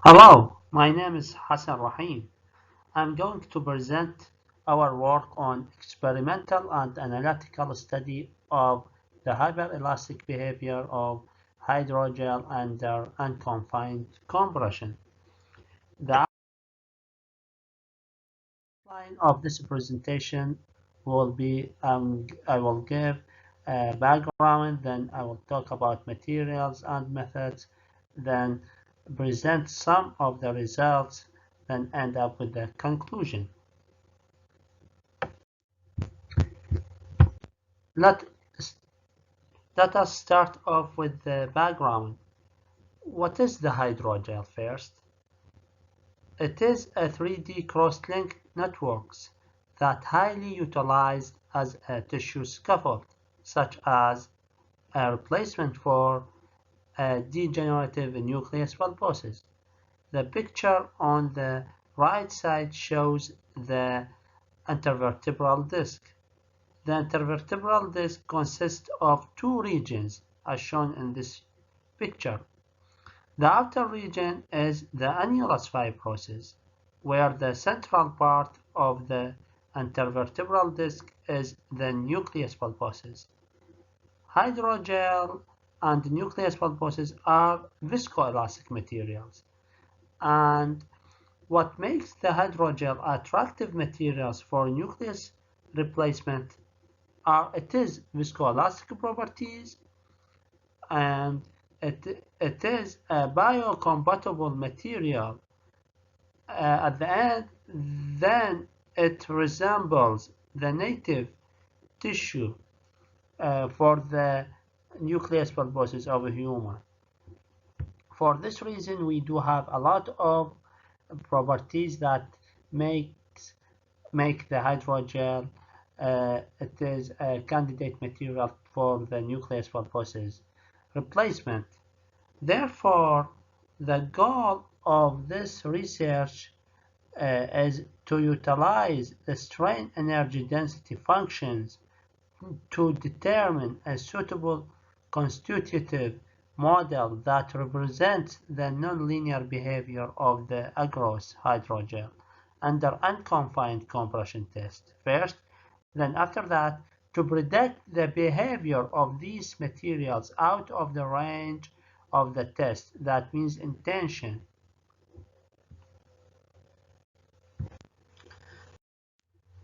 Hello, my name is Hassan Rahim. I'm going to present our work on experimental and analytical study of the hyperelastic behavior of hydrogel under unconfined compression. The outline of this presentation will be I will give a background, then I will talk about materials and methods, then present some of the results, then end up with the conclusion. Let, let us start off with the background. What is the hydrogel first? It is a 3D cross-link networks that highly utilized as a tissue scaffold, such as a replacement for a degenerative nucleus pulposus. The picture on the right side shows the intervertebral disc. The intervertebral disc consists of two regions, as shown in this picture. The outer region is the annulus fibrosus, where the central part of the intervertebral disc is the nucleus pulposus. Hydrogel and nucleus pulposus are viscoelastic materials, and what makes the hydrogel attractive materials for nucleus replacement are its viscoelastic properties, and it is a biocompatible material. At the end, then it resembles the native tissue for the nucleus pulposus of a human. For this reason, we do have a lot of properties that make the hydrogel it is a candidate material for the nucleus pulposus replacement. Therefore, the goal of this research is to utilize the strain energy density functions to determine a suitable constitutive model that represents the nonlinear behavior of the agarose hydrogel under unconfined compression test first, then after that to predict the behavior of these materials out of the range of the test, that means intention.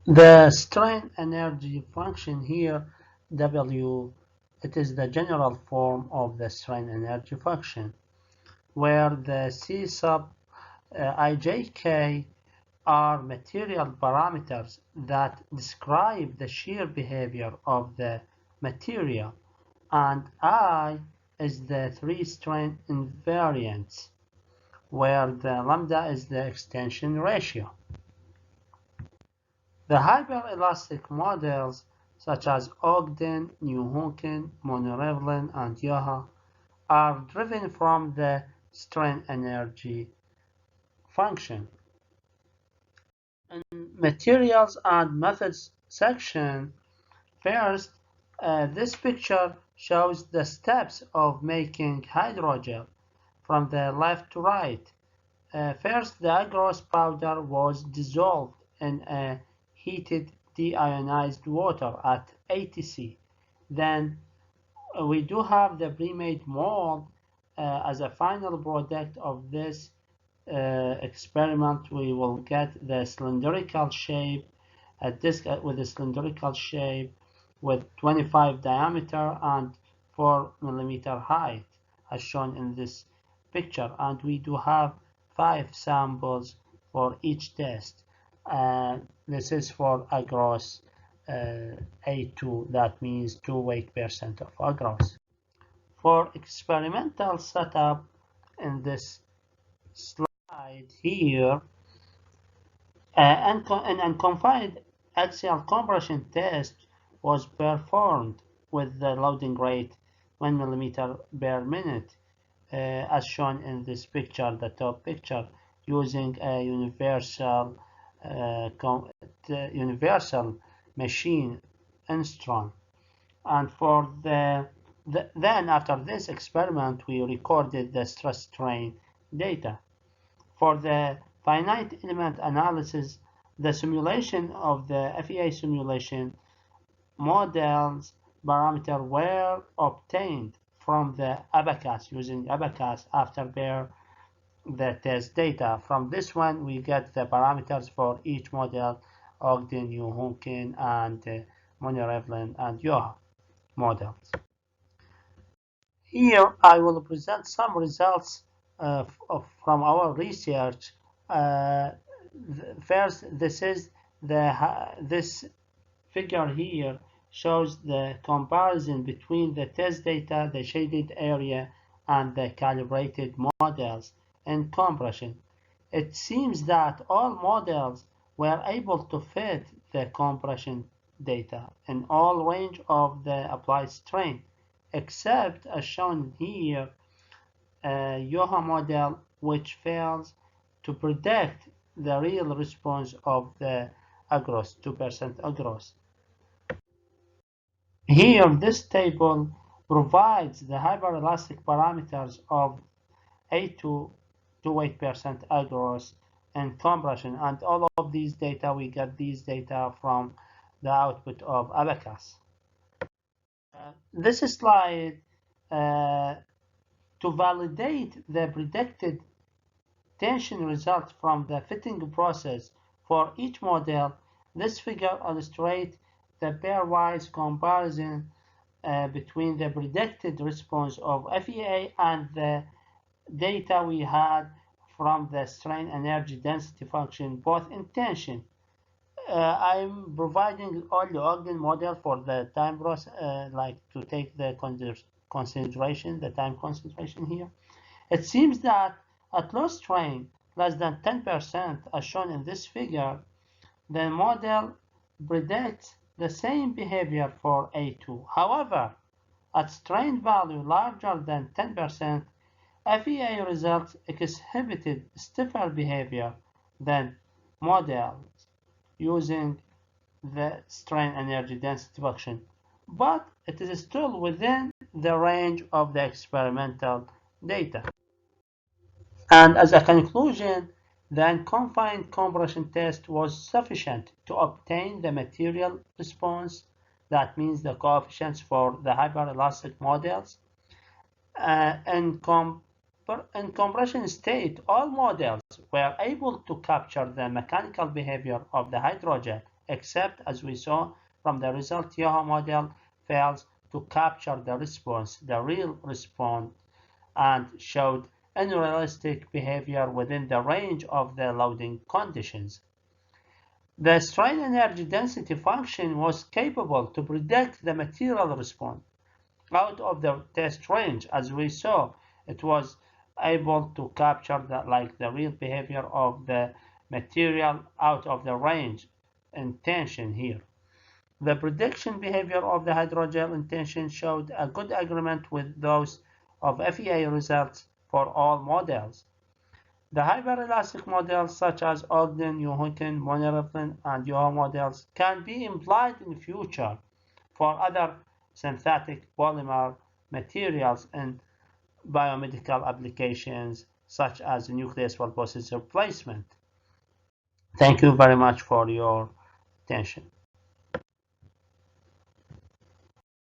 The strain energy function here, W, it is the general form of the strain energy function, where the C sub ijk are material parameters that describe the shear behavior of the material, and I is the three strain invariants, where the lambda is the extension ratio. The hyperelastic models such as Ogden, Newhoeken, Monorevlin, and Yoha are driven from the strain energy function. In materials and methods section, first, this picture shows the steps of making hydrogel from the left to right. First, the agarose powder was dissolved in a heated deionized water at 80 C. Then we do have the pre-made mold as a final product of this experiment. We will get the cylindrical shape, a disc with a cylindrical shape with 25 diameter and 4 millimeter height, as shown in this picture. And we do have 5 samples for each test. This is for agarose A2, that means 2 weight percent of agarose. For experimental setup in this slide here, an unconfined axial compression test was performed with the loading rate 1 millimeter per minute, as shown in this picture, the top picture, using a universal machine instrument. And for then after this experiment, we recorded the stress strain data. For the finite element analysis, the simulation of the FEA simulation models parameters were obtained from the abacus using abacus after the test data. From this one, we get the parameters for each model, Ogden, Newhonkin, and Monirevlin and Yoha models. Here, I will present some results from our research. First, this figure here shows the comparison between the test data, the shaded area, and the calibrated models in compression. It seems that all models were able to fit the compression data in all range of the applied strain, except as shown here, Yoha model, which fails to predict the real response of the agross, 2% agross. Here, this table provides the hyperelastic parameters of 8 to 8% agross and compression, and all of these data, we get these data from the output of abacus. This slide to validate the predicted tension results from the fitting process for each model. This figure illustrates the pairwise comparison between the predicted response of FEA and the data we had from the strain energy density function, both in tension. I'm providing only Ogden model for the time process, like to take the consideration, the time concentration here. It seems that at low strain, less than 10%, as shown in this figure, the model predicts the same behavior for A2. However, at strain value larger than 10%, FEA results exhibited stiffer behavior than models using the strain energy density function, but it is still within the range of the experimental data. And as a conclusion, the unconfined compression test was sufficient to obtain the material response, that means the coefficients for the hyperelastic models. In compression state, all models were able to capture the mechanical behavior of the hydrogel, except, as we saw from the result, Yoha model fails to capture the response, the real response, and showed unrealistic behavior within the range of the loading conditions. The strain energy density function was capable to predict the material response out of the test range. As we saw, it was able to capture the real behavior of the material out of the range in tension here. The prediction behavior of the hydrogel in tension showed a good agreement with those of FEA results for all models. The hyperelastic models such as Ogden, Newhonkin, Monirevlin, and Yoha models can be employed in future for other synthetic polymer materials in biomedical applications such as nucleus pulposus replacement. Thank you very much for your attention.